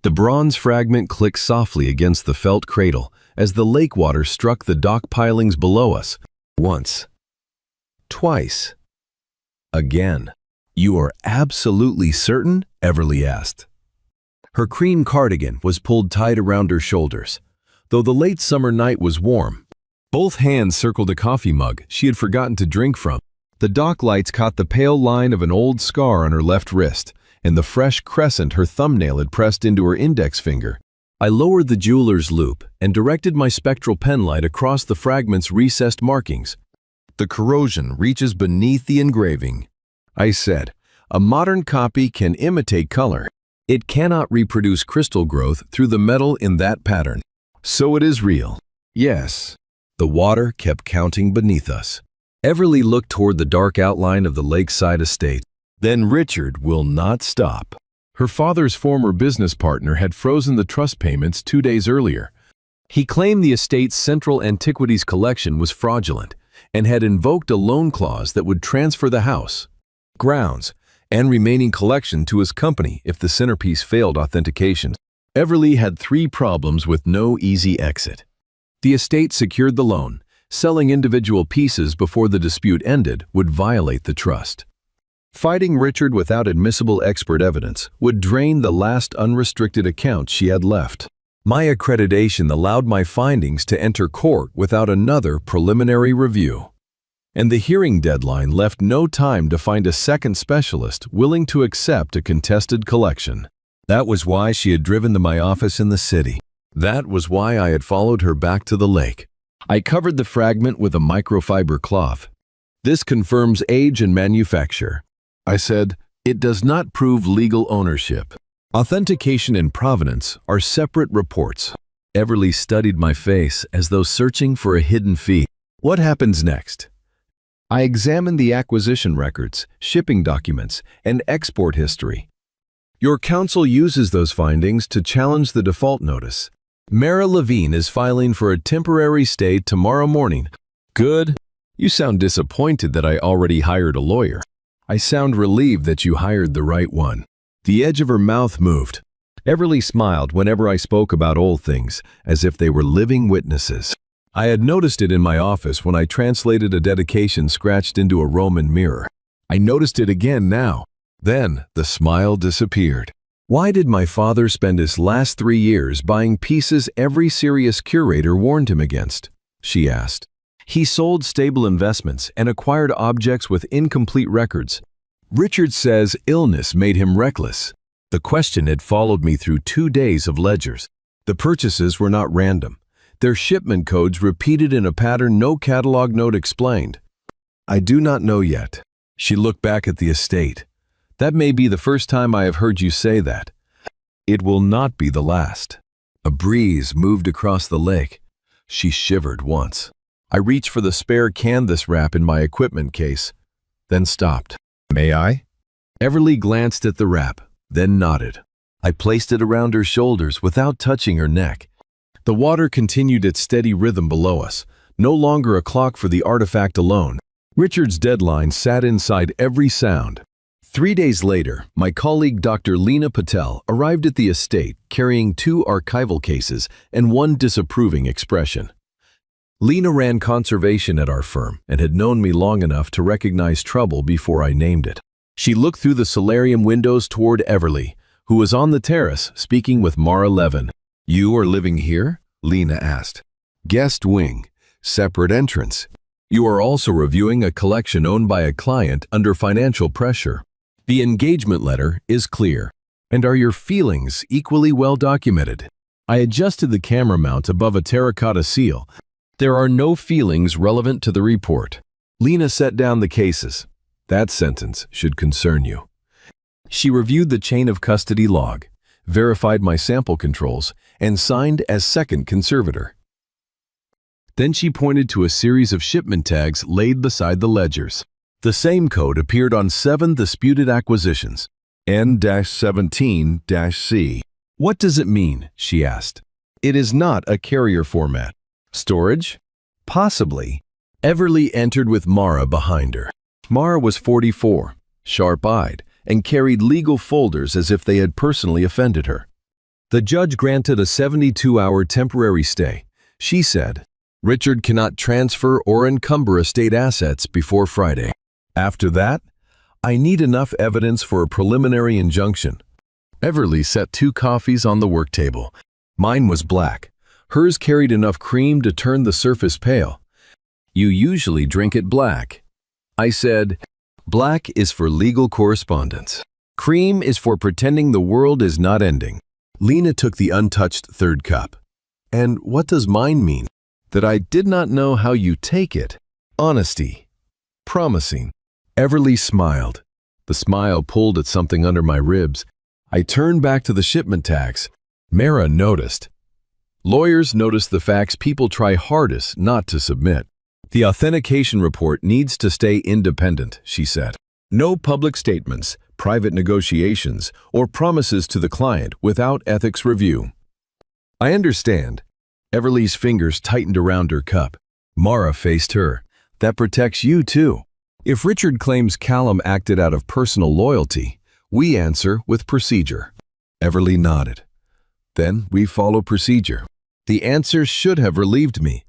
The bronze fragment clicked softly against the felt cradle as the lake water struck the dock pilings below us. Once. Twice. Again. "You are absolutely certain?" Everly asked. Her cream cardigan was pulled tight around her shoulders, though the late summer night was warm. Both hands circled a coffee mug she had forgotten to drink from. The dock lights caught the pale line of an old scar on her left wrist and the fresh crescent her thumbnail had pressed into her index finger. I lowered the jeweler's loop and directed my spectral penlight across the fragment's recessed markings. "The corrosion reaches beneath the engraving," I said. "A modern copy can imitate color. It cannot reproduce crystal growth through the metal in that pattern. So it is real." "Yes." The water kept counting beneath us. Everly looked toward the dark outline of the lakeside estate. "Then Richard will not stop." Her father's former business partner had frozen the trust payments 2 days earlier. He claimed the estate's central antiquities collection was fraudulent and had invoked a loan clause that would transfer the house, grounds, and remaining collection to his company if the centerpiece failed authentication. Everly had 3 problems with no easy exit. The estate secured the loan. Selling individual pieces before the dispute ended would violate the trust. Fighting Richard without admissible expert evidence would drain the last unrestricted account she had left. My accreditation allowed my findings to enter court without another preliminary review. And the hearing deadline left no time to find a second specialist willing to accept a contested collection. That was why she had driven to my office in the city. That was why I had followed her back to the lake. I covered the fragment with a microfiber cloth. "This confirms age and manufacture," I said. "It does not prove legal ownership. Authentication and provenance are separate reports." Everly studied my face as though searching for a hidden fee. "What happens next?" I examined the acquisition records, shipping documents, and export history. "Your counsel uses those findings to challenge the default notice. Mara Levine is filing for a temporary stay tomorrow morning." "Good. You sound disappointed that I already hired a lawyer." "I sound relieved that you hired the right one." The edge of her mouth moved. Everly smiled whenever I spoke about old things, as if they were living witnesses. I had noticed it in my office when I translated a dedication scratched into a Roman mirror. I noticed it again now. Then the smile disappeared. "Why did my father spend his last 3 years buying pieces every serious curator warned him against?" she asked. "He sold stable investments and acquired objects with incomplete records. Richard says illness made him reckless." The question had followed me through 2 days of ledgers. The purchases were not random. Their shipment codes repeated in a pattern no catalog note explained. "I do not know yet." She looked back at the estate. "That may be the first time I have heard you say that. It will not be the last." A breeze moved across the lake. She shivered once. I reached for the spare canvas wrap in my equipment case, then stopped. "May I?" Everly glanced at the wrap, then nodded. I placed it around her shoulders without touching her neck. The water continued its steady rhythm below us, no longer a clock for the artifact alone. Richard's deadline sat inside every sound. 3 days later, my colleague Dr. Lena Patel arrived at the estate carrying 2 archival cases and 1 disapproving expression. Lena ran conservation at our firm and had known me long enough to recognize trouble before I named it. She looked through the solarium windows toward Everly, who was on the terrace speaking with Mara Levin. "You are living here?" Lena asked. "Guest wing, separate entrance. You are also reviewing a collection owned by a client under financial pressure. The engagement letter is clear. And are your feelings equally well documented?" I adjusted the camera mount above a terracotta seal. "There are no feelings relevant to the report." Lena set down the cases. "That sentence should concern you." She reviewed the chain of custody log, verified my sample controls, and signed as second conservator. Then she pointed to a series of shipment tags laid beside the ledgers. The same code appeared on 7 disputed acquisitions, N-17-C. "What does it mean?" she asked. "It is not a carrier format. Storage? Possibly." Everly entered with Mara behind her. Mara was 44, sharp-eyed, and carried legal folders as if they had personally offended her. The judge granted a 72-hour temporary stay. She said, Richard cannot transfer or encumber estate assets before Friday. After that, I need enough evidence for a preliminary injunction. Everly set 2 coffees on the work table. Mine was black. Hers carried enough cream to turn the surface pale. You usually drink it black. I said, black is for legal correspondence. Cream is for pretending the world is not ending. Lena took the untouched 3rd cup. And what does mine mean? That I did not know how you take it. Honesty. Promising. Everly smiled. The smile pulled at something under my ribs. I turned back to the shipment tags. Mara noticed. Lawyers notice the facts people try hardest not to submit. The authentication report needs to stay independent, she said. No public statements, private negotiations, or promises to the client without ethics review. I understand. Everly's fingers tightened around her cup. Mara faced her. That protects you too. If Richard claims Callum acted out of personal loyalty, we answer with procedure. Everly nodded. Then we follow procedure. The answer should have relieved me.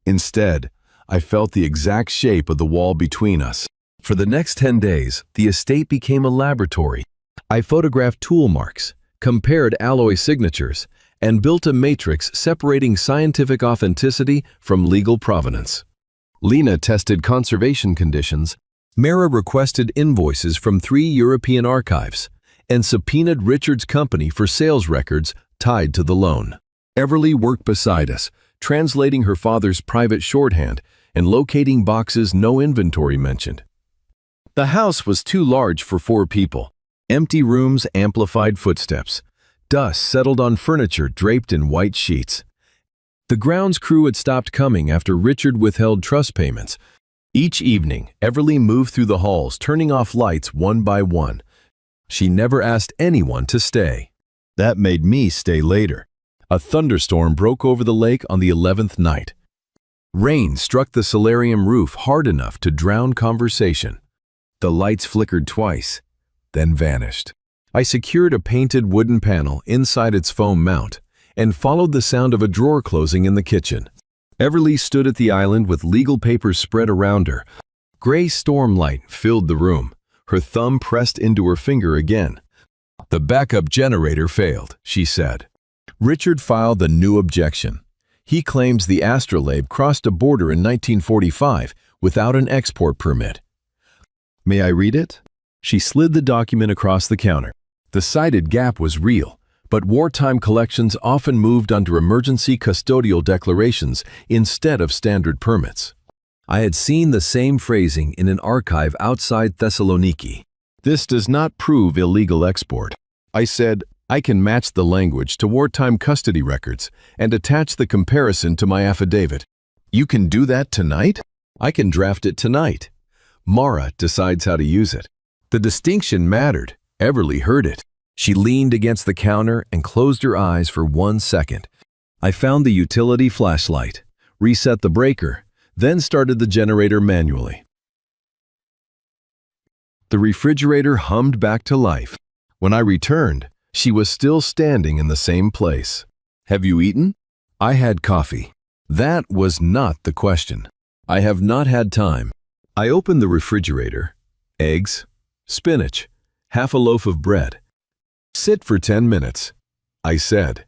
Instead, I felt the exact shape of the wall between us. For the next 10 days, the estate became a laboratory. I photographed tool marks, compared alloy signatures, and built a matrix separating scientific authenticity from legal provenance. Lena tested conservation conditions. Mara requested invoices from 3 European archives and subpoenaed Richard's company for sales records tied to the loan. Everly worked beside us, translating her father's private shorthand and locating boxes no inventory mentioned. The house was too large for 4 people. Empty rooms amplified footsteps. Dust settled on furniture draped in white sheets. The grounds crew had stopped coming after Richard withheld trust payments. Each evening, Everly moved through the halls, turning off lights one by one. She never asked anyone to stay. That made me stay later. A thunderstorm broke over the lake on the 11th night. Rain struck the solarium roof hard enough to drown conversation. The lights flickered twice, then vanished. I secured a painted wooden panel inside its foam mount and followed the sound of a drawer closing in the kitchen. Everly stood at the island with legal papers spread around her. Gray storm light filled the room. Her thumb pressed into her finger again. The backup generator failed, she said. Richard filed a new objection. He claims the astrolabe crossed a border in 1945 without an export permit. May I read it? She slid the document across the counter. The cited gap was real, but wartime collections often moved under emergency custodial declarations instead of standard permits. I had seen the same phrasing in an archive outside Thessaloniki. This does not prove illegal export. I said, I can match the language to wartime custody records and attach the comparison to my affidavit. You can do that tonight? I can draft it tonight. Mara decides how to use it. The distinction mattered. Everly heard it. She leaned against the counter and closed her eyes for 1 second. I found the utility flashlight, reset the breaker, then started the generator manually. The refrigerator hummed back to life. When I returned, she was still standing in the same place. Have you eaten? I had coffee. That was not the question. I have not had time. I opened the refrigerator. Eggs, spinach, half a loaf of bread. Sit for 10 minutes. I said,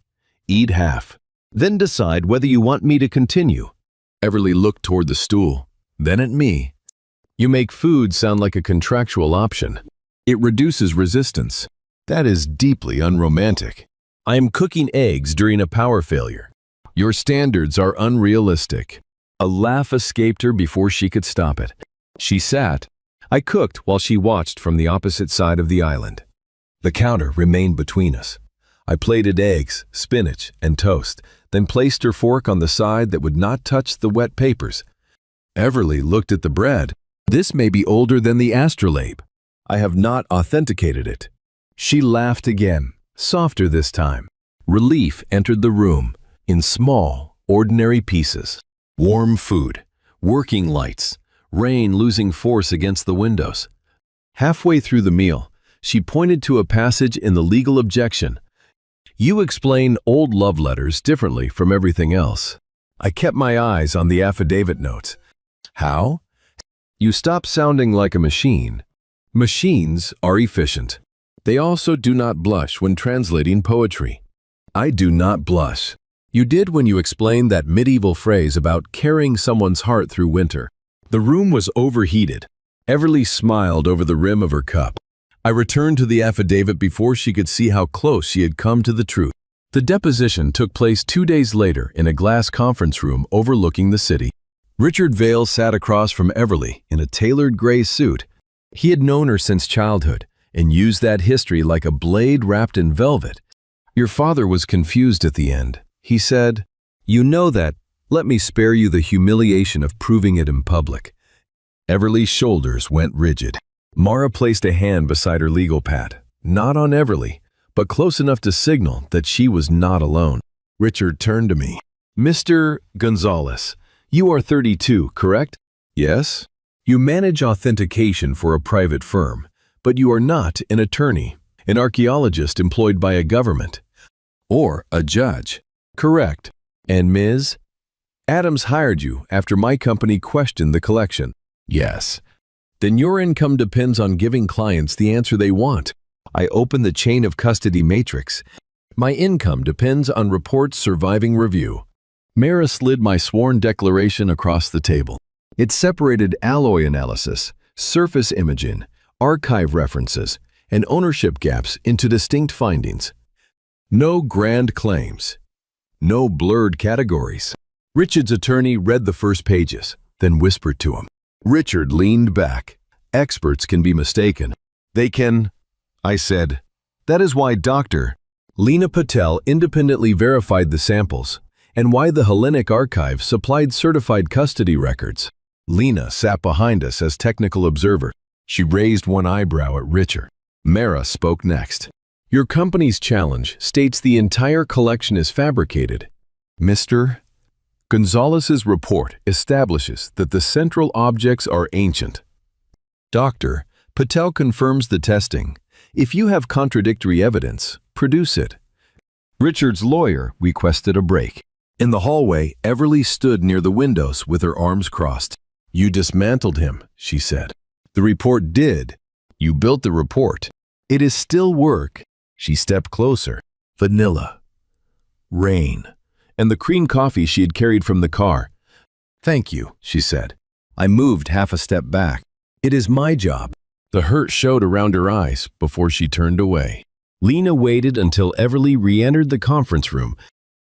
eat half. Then decide whether you want me to continue. Everly looked toward the stool, then at me. You make food sound like a contractual option. It reduces resistance. That is deeply unromantic. I am cooking eggs during a power failure. Your standards are unrealistic. A laugh escaped her before she could stop it. She sat. I cooked while she watched from the opposite side of the island. The counter remained between us. I plated eggs, spinach, and toast, then placed her fork on the side that would not touch the wet papers. Everly looked at the bread. This may be older than the astrolabe. I have not authenticated it. She laughed again, softer this time. Relief entered the room, in small, ordinary pieces. Warm food, working lights, rain losing force against the windows. Halfway through the meal, she pointed to a passage in the legal objection. You explain old love letters differently from everything else. I kept my eyes on the affidavit notes. How? You stop sounding like a machine. Machines are efficient. They also do not blush when translating poetry. I do not blush. You did when you explained that medieval phrase about carrying someone's heart through winter. The room was overheated. Everly smiled over the rim of her cup. I returned to the affidavit before she could see how close she had come to the truth. The deposition took place 2 days later in a glass conference room overlooking the city. Richard Vale sat across from Everly in a tailored gray suit. He had known her since childhood and used that history like a blade wrapped in velvet. Your father was confused at the end. He said, "You know that. Let me spare you the humiliation of proving it in public." Everly's shoulders went rigid. Mara placed a hand beside her legal pad, not on Everly, but close enough to signal that she was not alone. Richard turned to me. "Mr. Gonzalez, you are 32, correct?" "Yes." "You manage authentication for a private firm, but you are not an attorney, an archaeologist employed by a government, or a judge." "Correct." "And Ms. Adams hired you after my company questioned the collection." "Yes." "Then your income depends on giving clients the answer they want." I opened the chain of custody matrix. "My income depends on reports surviving review." Mara slid my sworn declaration across the table. It separated alloy analysis, surface imaging, archive references, and ownership gaps into distinct findings. No grand claims. No blurred categories. Richard's attorney read the first pages, then whispered to him. Richard leaned back. "Experts can be mistaken. They can," I said. "That is why Dr. Lena Patel independently verified the samples, and why the Hellenic Archive supplied certified custody records." Lena sat behind us as technical observer. She raised one eyebrow at Richard. Mara spoke next. "Your company's challenge states the entire collection is fabricated. Mr. Gonzalez's report establishes that the central objects are ancient. Dr. Patel confirms the testing. If you have contradictory evidence, produce it." Richard's lawyer requested a break. In the hallway, Everly stood near the windows with her arms crossed. "You dismantled him," she said. "The report did. You built the report. It is still work." She stepped closer. Vanilla, rain, and the cream coffee she had carried from the car. "Thank you," she said. I moved half a step back. "It is my job." The hurt showed around her eyes before she turned away. Lena waited until Everly re-entered the conference room.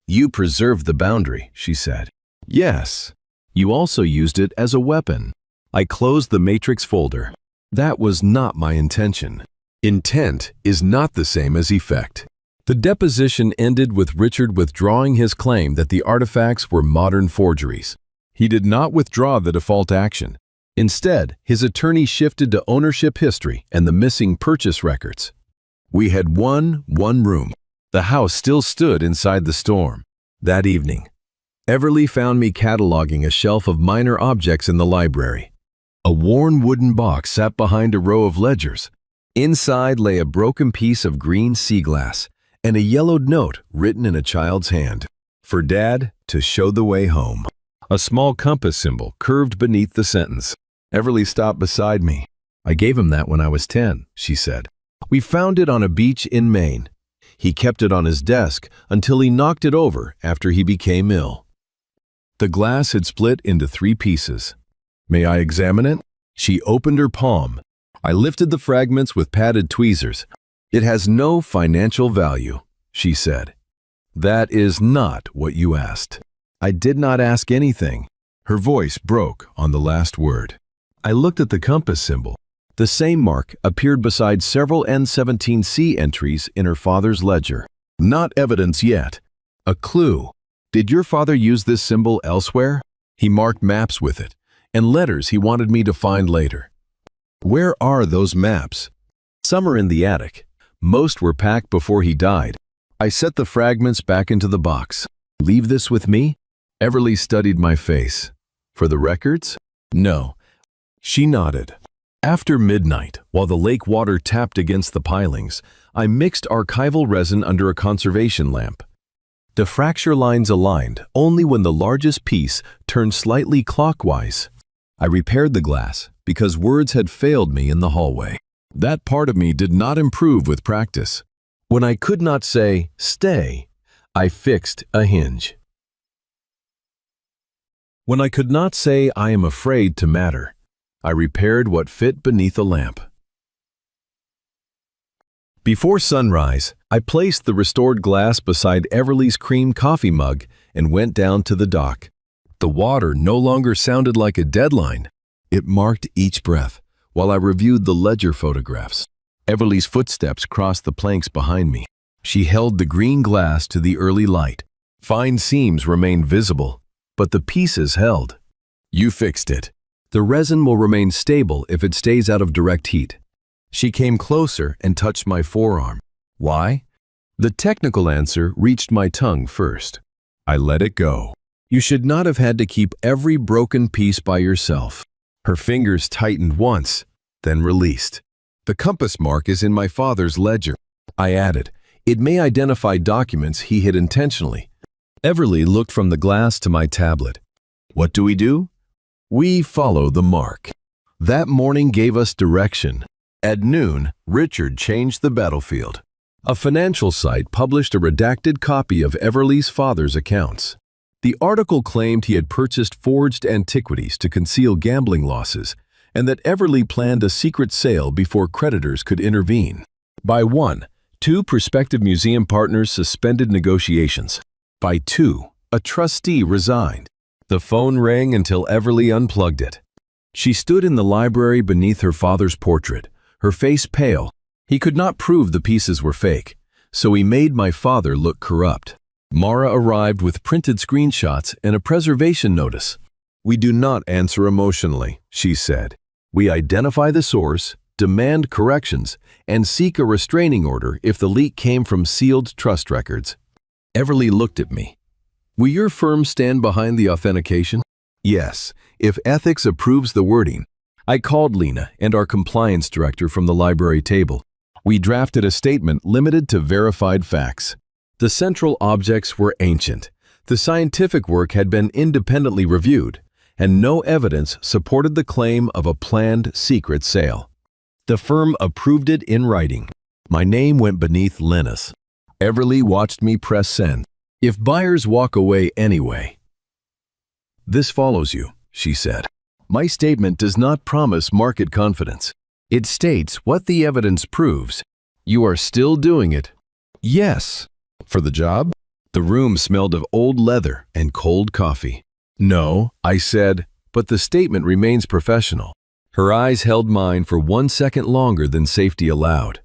"You preserved the boundary," she said. "Yes. You also used it as a weapon." I closed the matrix folder. "That was not my intention." Intent is not the same as effect. The deposition ended with Richard withdrawing his claim that the artifacts were modern forgeries. He did not withdraw the default action. Instead, his attorney shifted to ownership history and the missing purchase records. We had won one room. The house still stood inside the storm. That evening, Everly found me cataloging a shelf of minor objects in the library. A worn wooden box sat behind a row of ledgers. Inside lay a broken piece of green sea glass and a yellowed note written in a child's hand. "For Dad to show the way home." A small compass symbol curved beneath the sentence. Everly stopped beside me. "I gave him that when I was 10, she said. "We found it on a beach in Maine. He kept it on his desk until he knocked it over after he became ill." The glass had split into 3 pieces. "May I examine it?" She opened her palm. I lifted the fragments with padded tweezers. "It has no financial value," she said. "That is not what you asked." I did not ask anything. Her voice broke on the last word. I looked at the compass symbol. The same mark appeared beside several N17C entries in her father's ledger. Not evidence yet. A clue. Did your father use this symbol elsewhere? He marked maps with it, and letters he wanted me to find later. Where are those maps? Some are in the attic. Most were packed before he died. I set the fragments back into the box. "Leave this with me?" Everly studied my face. "For the records?" "No." She nodded. After midnight, while the lake water tapped against the pilings, I mixed archival resin under a conservation lamp. The fracture lines aligned only when the largest piece turned slightly clockwise. I repaired the glass because words had failed me in the hallway. That part of me did not improve with practice. When I could not say, "Stay," I fixed a hinge. When I could not say, "I am afraid to matter," I repaired what fit beneath a lamp. Before sunrise, I placed the restored glass beside Everly's cream coffee mug and went down to the dock. The water no longer sounded like a deadline. It marked each breath while I reviewed the ledger photographs. Everly's footsteps crossed the planks behind me. She held the green glass to the early light. Fine seams remained visible, but the pieces held. "You fixed it. The resin will remain stable if it stays out of direct heat." She came closer and touched my forearm. Why? The technical answer reached my tongue first. I let it go. "You should not have had to keep every broken piece by yourself." Her fingers tightened once, then released. "The compass mark is in my father's ledger," I added. "It may identify documents he hid intentionally." Everly looked from the glass to my tablet. "What do? We follow the mark." That morning gave us direction. At noon, Richard changed the battlefield. A financial site published a redacted copy of Everly's father's accounts. The article claimed he had purchased forged antiquities to conceal gambling losses, and that Everly planned a secret sale before creditors could intervene. By 1, 2 prospective museum partners suspended negotiations. By 2, a trustee resigned. The phone rang until Everly unplugged it. She stood in the library beneath her father's portrait, her face pale. He could not prove the pieces were fake, so he made my father look corrupt. Mara arrived with printed screenshots and a preservation notice. "We do not answer emotionally," she said. "We identify the source, demand corrections, and seek a restraining order if the leak came from sealed trust records." Everly looked at me. "Will your firm stand behind the authentication?" "Yes, if ethics approves the wording." I called Lena and our compliance director from the library table. We drafted a statement limited to verified facts. The central objects were ancient. The scientific work had been independently reviewed, and no evidence supported the claim of a planned secret sale. The firm approved it in writing. My name went beneath Lena's. Everly watched me press send. "If buyers walk away anyway." "This follows you," she said. "My statement does not promise market confidence. It states what the evidence proves. You are still doing it." "Yes." "For the job?" The room smelled of old leather and cold coffee. "No," I said, "but the statement remains professional." Her eyes held mine for 1 second longer than safety allowed.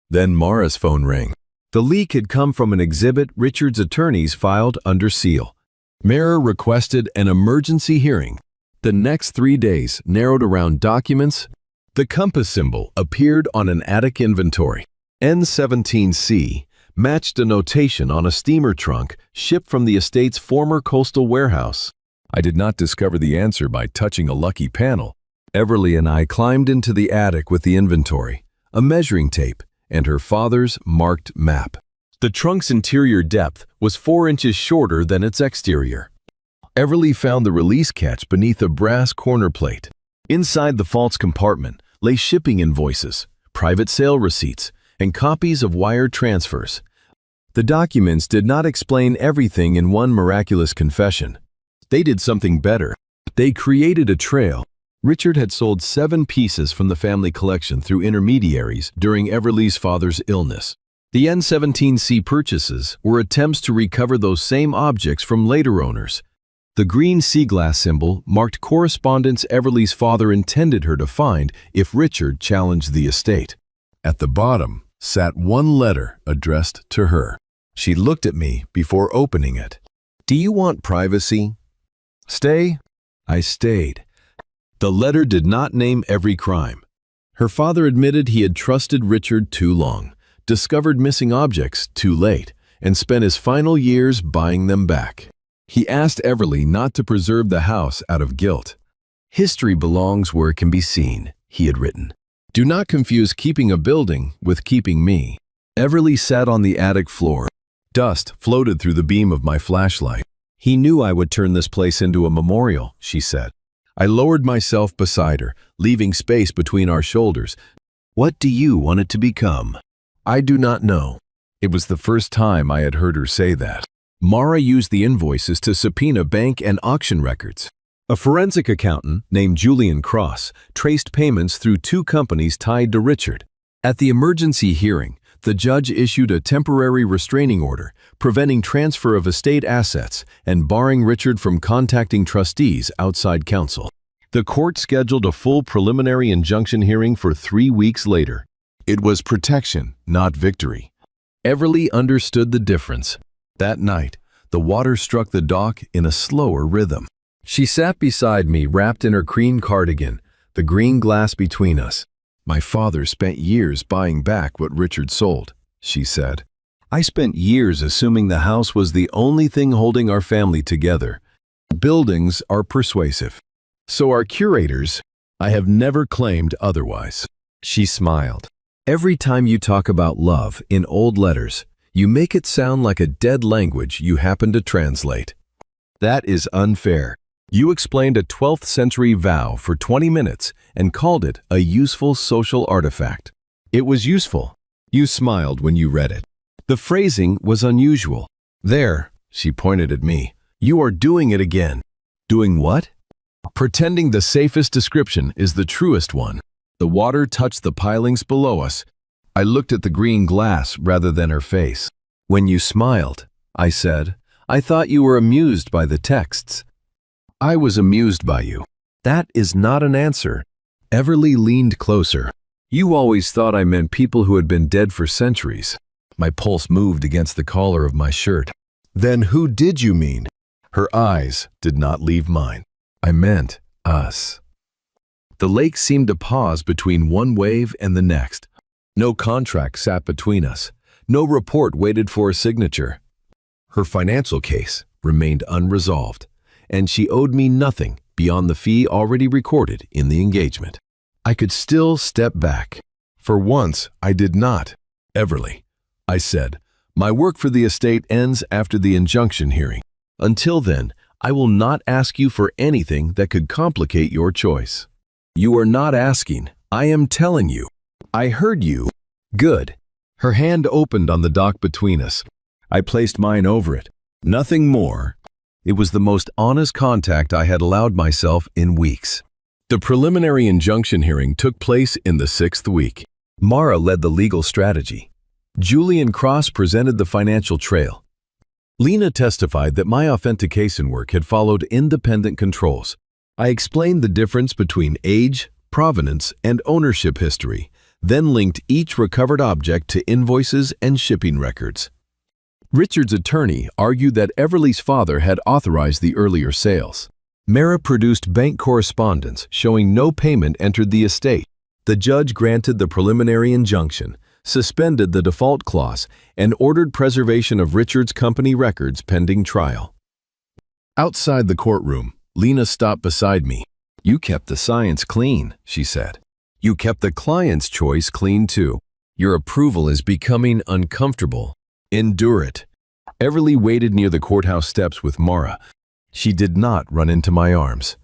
Then Mara's phone rang. The leak had come from an exhibit Richard's attorneys filed under seal. Mara requested an emergency hearing. The next 3 days narrowed around documents. The compass symbol appeared on an attic inventory. N17C matched a notation on a steamer trunk shipped from the estate's former coastal warehouse. I did not discover the answer by touching a lucky panel. Everly and I climbed into the attic with the inventory, a measuring tape, and her father's marked map. The trunk's interior depth was 4 inches shorter than its exterior. Everly found the release catch beneath a brass corner plate. Inside the false compartment lay shipping invoices, private sale receipts, and copies of wire transfers. The documents did not explain everything in one miraculous confession. They did something better. They created a trail. Richard had sold 7 pieces from the family collection through intermediaries during Everly's father's illness. The N17C purchases were attempts to recover those same objects from later owners. The green sea glass symbol marked correspondence Everly's father intended her to find if Richard challenged the estate. At the bottom sat one letter addressed to her. She looked at me before opening it. "Do you want privacy?" "Stay?" I stayed. The letter did not name every crime. Her father admitted he had trusted Richard too long, discovered missing objects too late, and spent his final years buying them back. He asked Everly not to preserve the house out of guilt. History belongs where it can be seen, he had written. Do not confuse keeping a building with keeping me. Everly sat on the attic floor. Dust floated through the beam of my flashlight. He knew I would turn this place into a memorial, she said. I lowered myself beside her, leaving space between our shoulders. What do you want it to become? I do not know. It was the first time I had heard her say that. Mara used the invoices to subpoena bank and auction records. A forensic accountant named Julian Cross traced payments through 2 companies tied to Richard. At the emergency hearing, the judge issued a temporary restraining order, preventing transfer of estate assets and barring Richard from contacting trustees outside counsel. The court scheduled a full preliminary injunction hearing for 3 weeks later. It was protection, not victory. Everly understood the difference. That night, the water struck the dock in a slower rhythm. She sat beside me, wrapped in her green cardigan, the green glass between us. My father spent years buying back what Richard sold, she said. I spent years assuming the house was the only thing holding our family together. Buildings are persuasive. So are curators. I have never claimed otherwise. She smiled. Every time you talk about love in old letters, you make it sound like a dead language you happen to translate. That is unfair. You explained a 12th century vow for 20 minutes and called it a useful social artifact. It was useful. You smiled when you read it. The phrasing was unusual. There, she pointed at me. You are doing it again. Doing what? Pretending the safest description is the truest one. The water touched the pilings below us. I looked at the green glass rather than her face. When you smiled, I said, I thought you were amused by the texts. I was amused by you. That is not an answer. Everly leaned closer. You always thought I meant people who had been dead for centuries. My pulse moved against the collar of my shirt. Then who did you mean? Her eyes did not leave mine. I meant us. The lake seemed to pause between one wave and the next. No contract sat between us. No report waited for a signature. Her financial case remained unresolved, and she owed me nothing beyond the fee already recorded in the engagement. I could still step back. For once, I did not. Everly, I said, my work for the estate ends after the injunction hearing. Until then, I will not ask you for anything that could complicate your choice. You are not asking. I am telling you. I heard you. Good. Her hand opened on the dock between us. I placed mine over it. Nothing more. It was the most honest contact I had allowed myself in weeks. The preliminary injunction hearing took place in the 6th week. Mara led the legal strategy. Julian Cross presented the financial trail. Lena testified that my authentication work had followed independent controls. I explained the difference between age, provenance, and ownership history, then linked each recovered object to invoices and shipping records. Richard's attorney argued that Everly's father had authorized the earlier sales. Mara produced bank correspondence showing no payment entered the estate. The judge granted the preliminary injunction, suspended the default clause, and ordered preservation of Richard's company records pending trial. Outside the courtroom, Lena stopped beside me. You kept the science clean, she said. You kept the client's choice clean too. Your approval is becoming uncomfortable. Endure it. Everly waited near the courthouse steps with Mara. She did not run into my arms.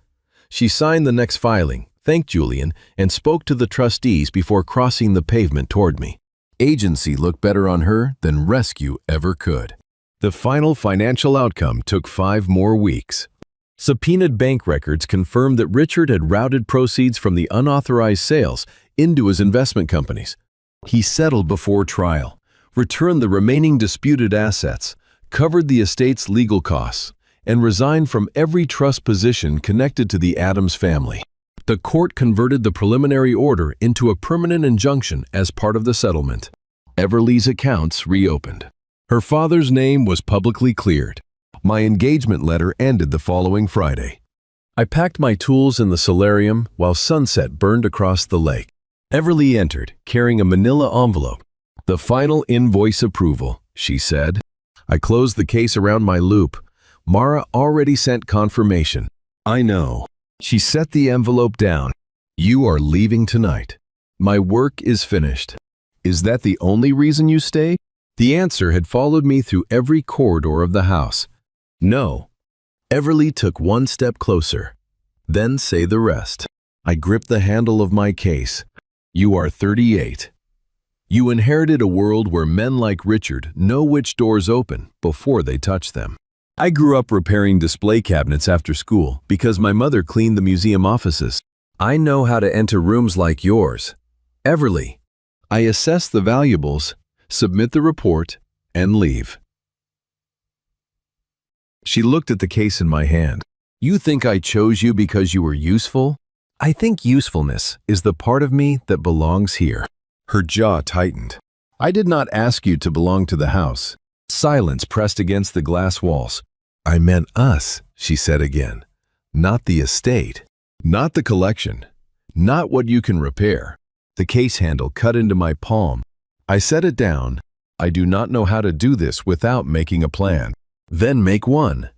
She signed the next filing, thanked Julian, and spoke to the trustees before crossing the pavement toward me. Agency looked better on her than rescue ever could. The final financial outcome took 5 more weeks. Subpoenaed bank records confirmed that Richard had routed proceeds from the unauthorized sales into his investment companies. He settled before trial, returned the remaining disputed assets, covered the estate's legal costs, and resigned from every trust position connected to the Adams family. The court converted the preliminary order into a permanent injunction as part of the settlement. Everly's accounts reopened. Her father's name was publicly cleared. My engagement letter ended the following Friday. I packed my tools in the solarium while sunset burned across the lake. Everly entered, carrying a manila envelope. The final invoice approval, she said. I closed the case around my loop. Mara already sent confirmation. I know. She set the envelope down. You are leaving tonight. My work is finished. Is that the only reason you stay? The answer had followed me through every corridor of the house. No. Everly took one step closer. Then say the rest. I gripped the handle of my case. You are 38. You inherited a world where men like Richard know which doors open before they touch them. I grew up repairing display cabinets after school because my mother cleaned the museum offices. I know how to enter rooms like yours. Everly. I assess the valuables, submit the report, and leave. She looked at the case in my hand. You think I chose you because you were useful? I think usefulness is the part of me that belongs here. Her jaw tightened. I did not ask you to belong to the house. Silence pressed against the glass walls. I meant us, she said again. Not the estate. Not the collection. Not what you can repair. The case handle cut into my palm. I set it down. I do not know how to do this without making a plan. Then make one.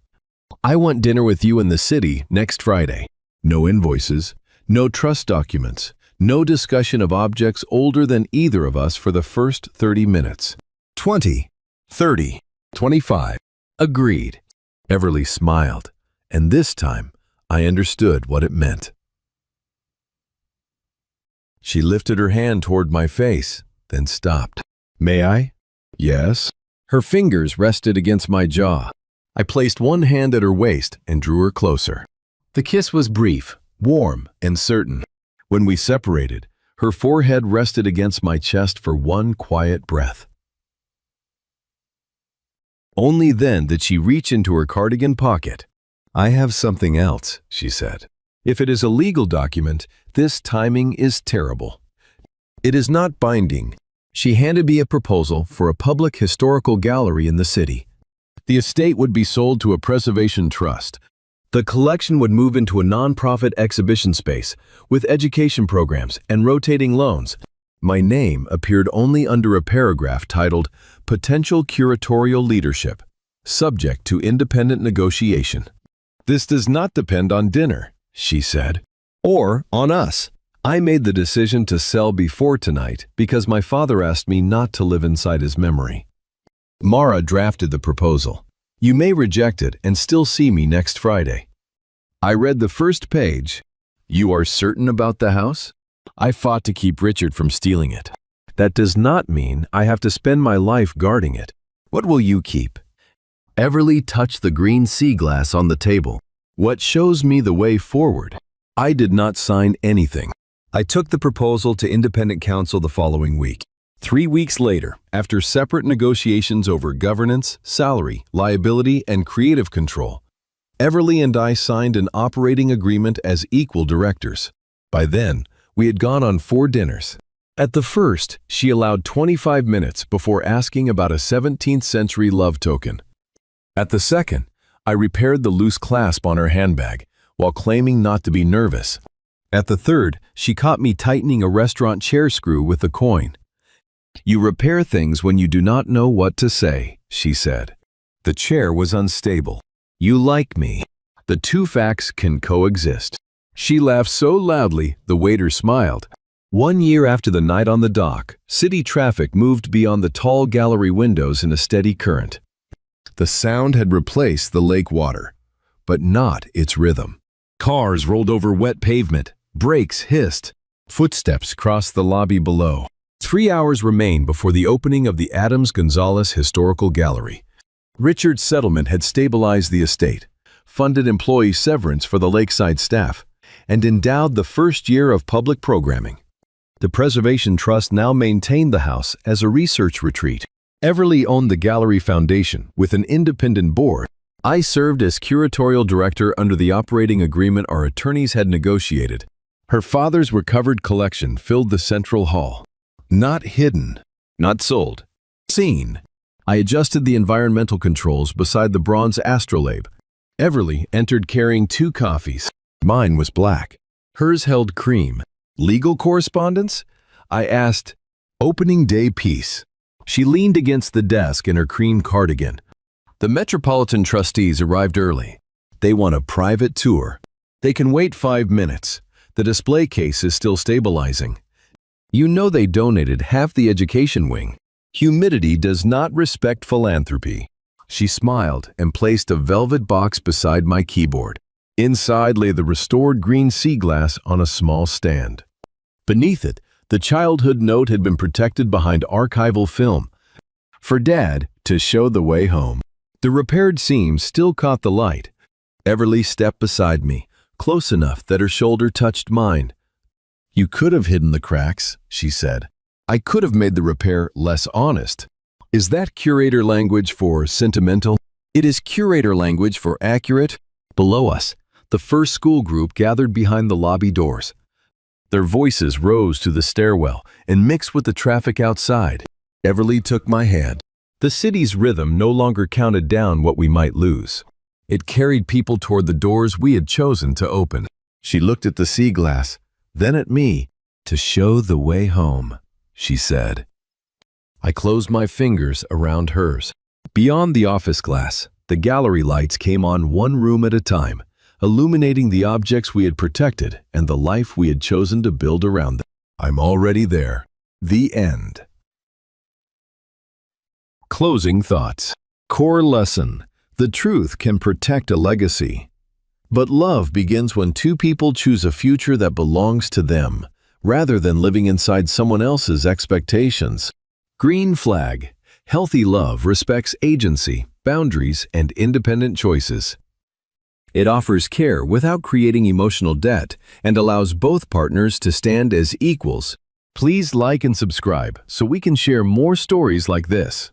I want dinner with you in the city next Friday. No invoices, no trust documents, no discussion of objects older than either of us for the first 30 minutes. 20, 30, 25. Agreed. Everly smiled, and this time I understood what it meant. She lifted her hand toward my face, then stopped. May I? Yes. Her fingers rested against my jaw. I placed one hand at her waist and drew her closer. The kiss was brief, warm, and certain. When we separated, her forehead rested against my chest for one quiet breath. Only then did she reach into her cardigan pocket. I have something else, she said. If it is a legal document, this timing is terrible. It is not binding. She handed me a proposal for a public historical gallery in the city. The estate would be sold to a preservation trust. The collection would move into a non-profit exhibition space with education programs and rotating loans. My name appeared only under a paragraph titled Potential Curatorial Leadership, subject to independent negotiation. This does not depend on dinner, she said, or on us. I made the decision to sell before tonight because my father asked me not to live inside his memory. Mara drafted the proposal. You may reject it and still see me next Friday. I read the first page. You are certain about the house? I fought to keep Richard from stealing it. That does not mean I have to spend my life guarding it. What will you keep? Everly touched the green sea glass on the table. What shows me the way forward? I did not sign anything. I took the proposal to independent counsel the following week. 3 weeks later, after separate negotiations over governance, salary, liability, and creative control, Everly and I signed an operating agreement as equal directors. By then, we had gone on 4 dinners. At the first, she allowed 25 minutes before asking about a 17th century love token. At the second, I repaired the loose clasp on her handbag while claiming not to be nervous. At the third, she caught me tightening a restaurant chair screw with a coin. You repair things when you do not know what to say, she said. The chair was unstable. You like me. The two facts can coexist. She laughed so loudly, the waiter smiled. 1 year after the night on the dock, city traffic moved beyond the tall gallery windows in a steady current. The sound had replaced the lake water, but not its rhythm. Cars rolled over wet pavement, brakes hissed, footsteps crossed the lobby below. 3 hours remained before the opening of the Adams Gonzalez Historical Gallery. Richard's settlement had stabilized the estate, funded employee severance for the lakeside staff, and endowed the first year of public programming. The Preservation Trust now maintained the house as a research retreat. Everly owned the Gallery Foundation with an independent board. I served as curatorial director under the operating agreement our attorneys had negotiated. Her father's recovered collection filled the central hall. Not hidden, not sold, seen. I adjusted the environmental controls beside the bronze astrolabe. Everly entered carrying 2 coffees. Mine was black. Hers held cream. Legal correspondence? I asked. Opening day piece. She leaned against the desk in her cream cardigan. The Metropolitan trustees arrived early. They want a private tour. They can wait 5 minutes. The display case is still stabilizing. You know they donated half the education wing. Humidity does not respect philanthropy. She smiled and placed a velvet box beside my keyboard. Inside lay the restored green sea glass on a small stand. Beneath it, the childhood note had been protected behind archival film. For Dad to show the way home. The repaired seam still caught the light. Everly stepped beside me, close enough that her shoulder touched mine. "You could have hidden the cracks," she said. "I could have made the repair less honest." Is that curator language for sentimental? It is curator language for accurate. Below us, the first school group gathered behind the lobby doors. Their voices rose to the stairwell and mixed with the traffic outside. Everly took my hand. The city's rhythm no longer counted down what we might lose. It carried people toward the doors we had chosen to open. She looked at the sea glass, then at me. "To show the way home," she said. I closed my fingers around hers. Beyond the office glass, the gallery lights came on one room at a time, illuminating the objects we had protected and the life we had chosen to build around them. I'm already there. The end. Closing thoughts. Core lesson. The truth can protect a legacy. But love begins when two people choose a future that belongs to them, rather than living inside someone else's expectations. Green flag. Healthy love respects agency, boundaries, and independent choices. It offers care without creating emotional debt and allows both partners to stand as equals. Please like and subscribe so we can share more stories like this.